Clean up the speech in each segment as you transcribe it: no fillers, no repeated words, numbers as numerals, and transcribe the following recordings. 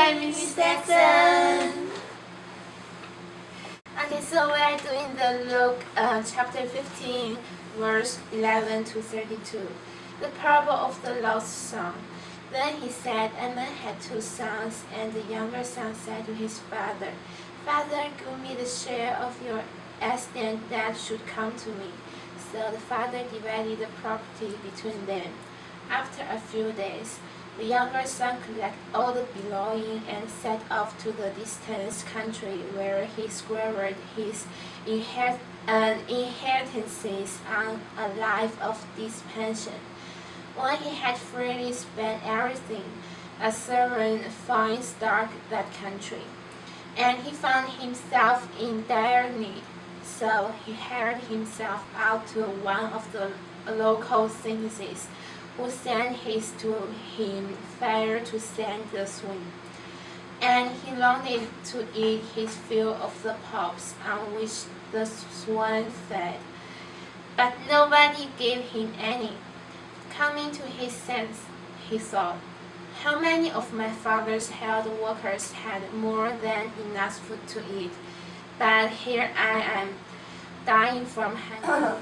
Hi, Miss Jackson. Okay, so we are doing the Luke chapter 15, verse 11 to 32. The parable of the lost son. Then he said, A man had two sons, and the younger son said to his father, Father, give me the share of your estate that should come to me. So the father divided the property between them. After a few days, the younger son collected all the belongings and set off to the distant country where he squandered his inheritances on a life of dissipation. When he had freely spent everything, a servant found struck that country, and he found himself in dire need. So he hired himself out to one of the local citizens, who sent his to him fire to send the swine. And he longed to eat his fill of the pops on which the swine fed. But nobody gave him any. Coming to his senses, he thought, How many of my father's hired workers had more than enough food to eat, but here I am, dying from hunger.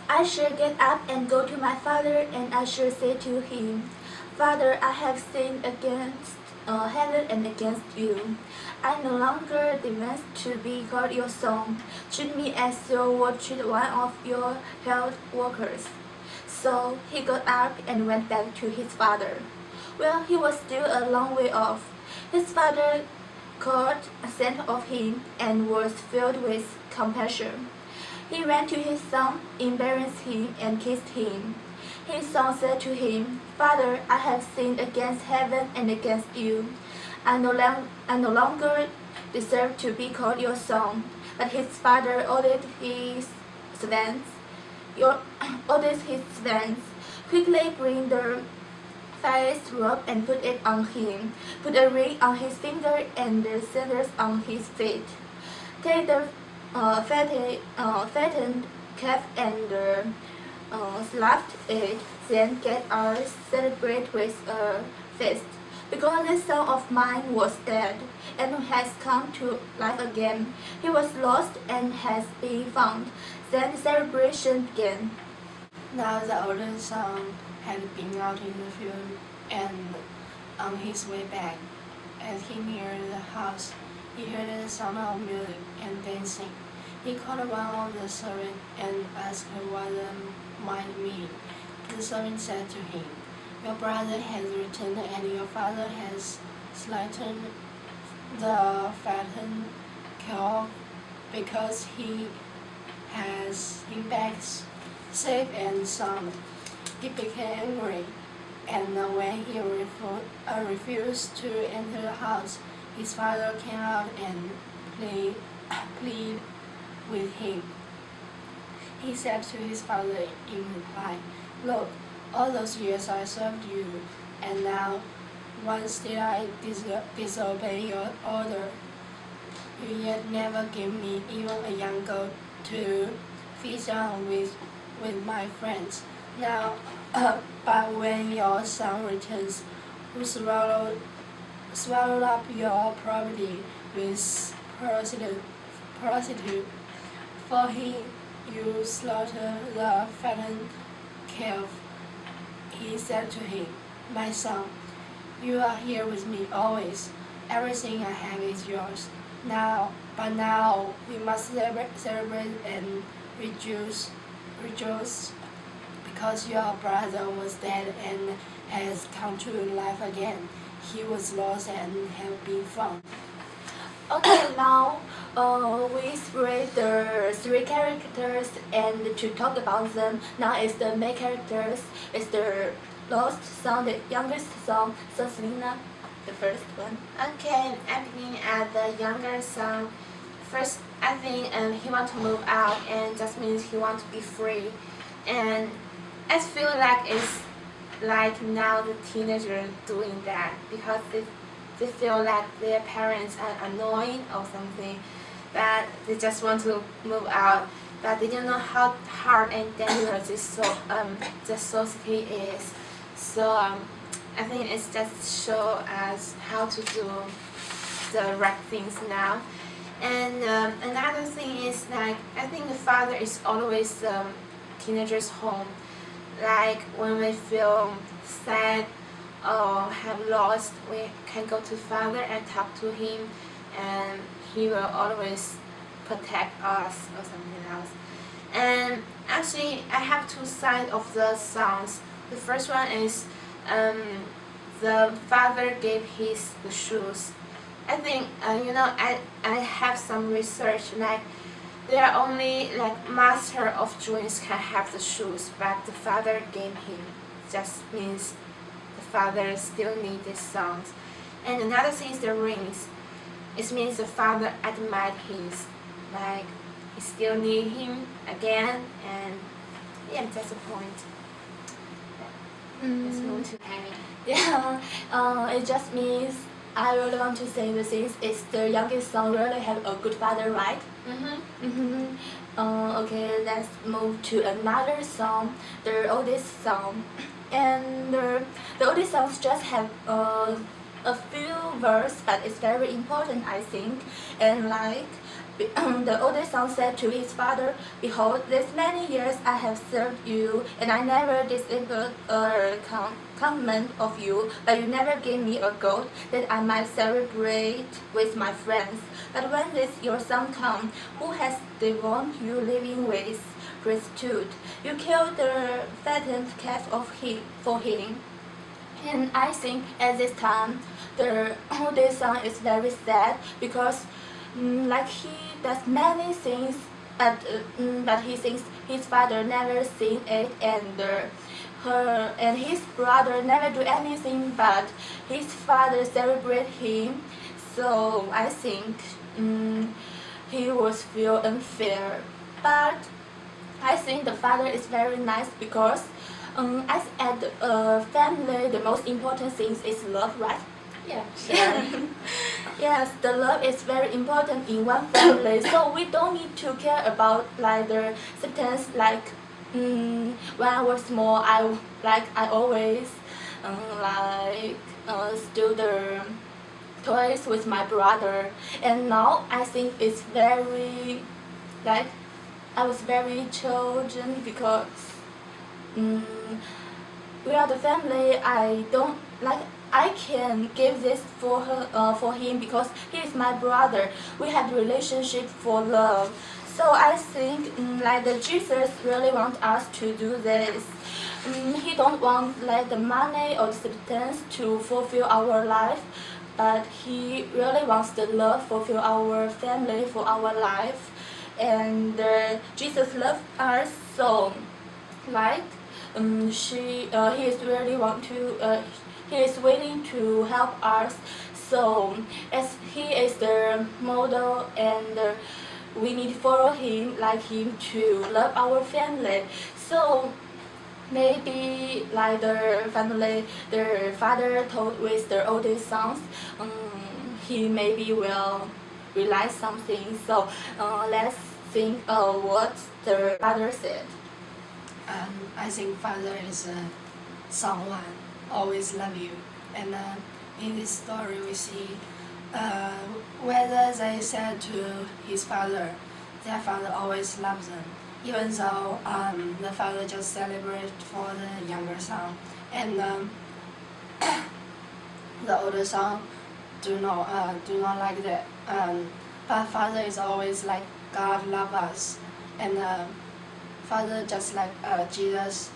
I shall get up and go to my father, and I shall say to him, Father, I have sinned against heaven and against you. I no longer demand to be called your son. Treat me as you would treat one of your hired workers. So he got up and went back to his father. Well, he was still a long way off. His father caught scent of him and was filled with compassion. He ran to his son, embraced him, and kissed him. His son said to him, Father, I have sinned against heaven and against you. I no longer deserve to be called your son. But his father ordered his servants, quickly bring the finest robe and put it on him. Put a ring on his finger and the sandals on his feet. Take the fattened calf and slapped it, then get us celebrate with a feast. Because this son of mine was dead and has come to life again. He was lost and has been found. Then the celebration began. Now the older son had been out in the field, and on his way back, as he neared the house, he heard the sound of music and dancing. He called one of the servants and asked what it might mean. The servant said to him, Your brother has returned, and your father has slaughtered the fattened calf because he has him back safe and sound. He became angry, and when he refused to enter the house, his father came out and pleaded with him. He said to his father in reply, Look, all those years I served you, and now once did I disobey your order. You yet never gave me even a young goat to feast on with my friends. Now, but when your son returns, who swallowed up your property with prostitute, for you slaughter the fattened calf. He said to him, My son, you are here with me always. Everything I have is yours. But now we must celebrate and rejoice, because your brother was dead and has come to life again. He was lost and has been found. Okay, now we read the three characters, and to talk about them, now is the main characters. It's the lost son, the youngest son, so Selena, the first one. Okay, I'm beginning at the younger son. First, I think he wants to move out, and just means he wants to be free. And I feel like it's like now the teenagers doing that because they feel like their parents are annoying or something, that they just want to move out, but they don't know how hard and dangerous the society is. So I think it's just show us how to do the right things now. And another thing is like I think the father is always the teenager's home. Like when we feel sad or have lost, we can go to father and talk to him, and he will always protect us or something else. And actually, I have two sides of the songs. The first one is um, the father gave his the shoes. I think I have some research like there are only like master of dreams can have the shoes, but the father gave him. Just means the father still need these songs. And another thing is the rings. It means the father admired his, like he still need him again, and yeah, that's the point. Let's move to Amy. Yeah, it just means I really want to say the things is the youngest son really have a good father, right? Okay, let's move to another song, the oldest song. And the oldest songs just have a few verses, but it's very important, I think. And like the oldest son said to his father, "Behold, these many years I have served you, and I never disabled a commandment of you, but you never gave me a goat that I might celebrate with my friends. But when this your son come, who has devoted you living with priesthood, you killed the fattened calf of him for him." And I think at this time, the oldest son is very sad because like he does many things, but he thinks his father never seen it, and her and his brother never do anything, but his father celebrate him. So I think he was feel unfair, but I think the father is very nice because as at family, the most important thing is love, right? Yeah, sure. Yes, the love is very important in one family, so we don't need to care about like the substance. Like when I was small, I always steal the toys with my brother, and now I think it's very like I was very chosen because we are the family. I don't like. I can give this for him because he is my brother. We have relationship for love. So I think like the Jesus really want us to do this. He don't want like the money or the substance to fulfill our life, but he really wants the love fulfill our family for our life. And Jesus loved us so like he is really want to he is willing to help us. So as he is the model, and we need to follow him like him to love our family. So maybe like the family, the father told with the oldest sons, he maybe will realize something. So let's think what the father said. I think father is someone always love you, and in this story we see whether they said to his father, their father always loves them, even though the father just celebrate for the younger son, and the older son do not like that. But father is always like God love us, and father just like Jesus.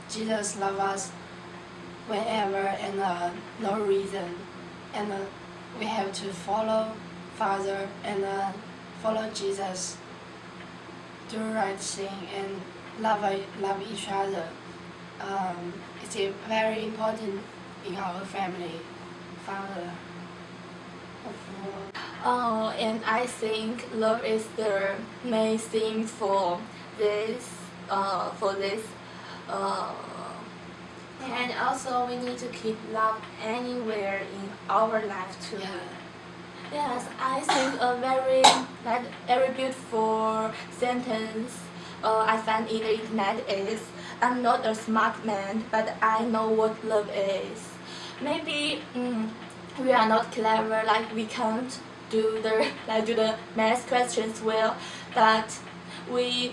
Jesus love us whenever and no reason, and we have to follow Father and follow Jesus, do right thing and love each other. It's very important in our family, Father. And I think love is the main thing for this. And also we need to keep love anywhere in our life too. Yes, I think a very beautiful sentence I found in the internet is I'm not a smart man, but I know what love is. Maybe we are not clever, like we can't do the math questions well, but we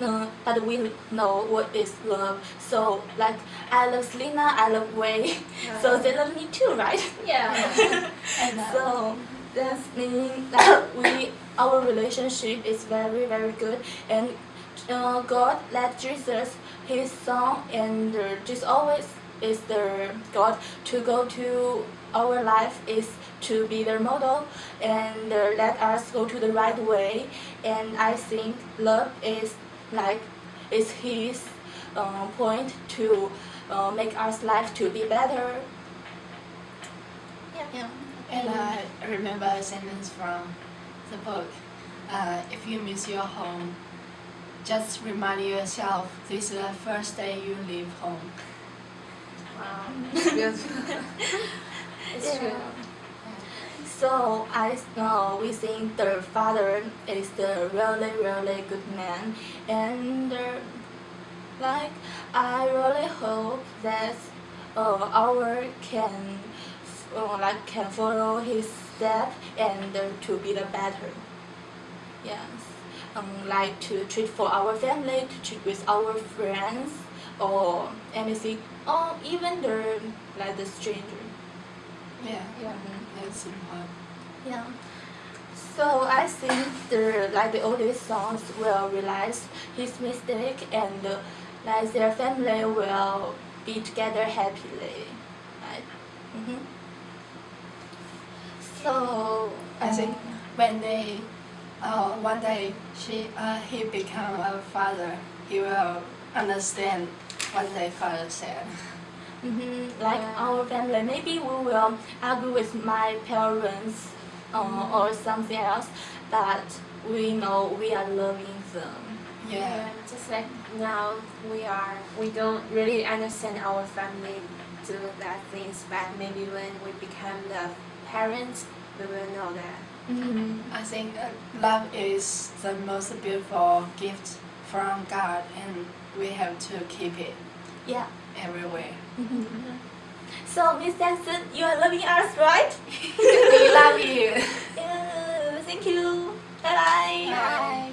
we know what is love. So like I love Selena, I love Wei, so they love me too, right? Yeah. And So that means that our relationship is very very good, and God let Jesus, His Son, and just always is the God to go to our life is to be the model and let us go to the right way. And I think love is His point to make our life to be better. Yeah. And I remember a sentence from the book. If you miss your home, just remind yourself this is the first day you leave home. Wow. It's beautiful. It's Yeah. true. So we think the father is the really really good man, and I really hope that our can follow his step and to be the better. Yes, like to treat for our family, to treat with our friends, or anything, or even the stranger. Yeah, Yeah. that's important. Yeah. So I think the oldest sons will realize his mistake, and their family will be together happily, right? So I think when they, one day he become a father, he will understand what their father said. like Yeah. our family, maybe we will argue with my parents or something else, but we know we are loving them. Yeah. Just like now we don't really understand our family do that things, but maybe when we become the parents, we will know that. I think love is the most beautiful gift from God, and we have to keep it Yeah. everywhere. So Miss Jackson, you are loving us, right? We love you. Yeah, thank you. Bye bye. Bye.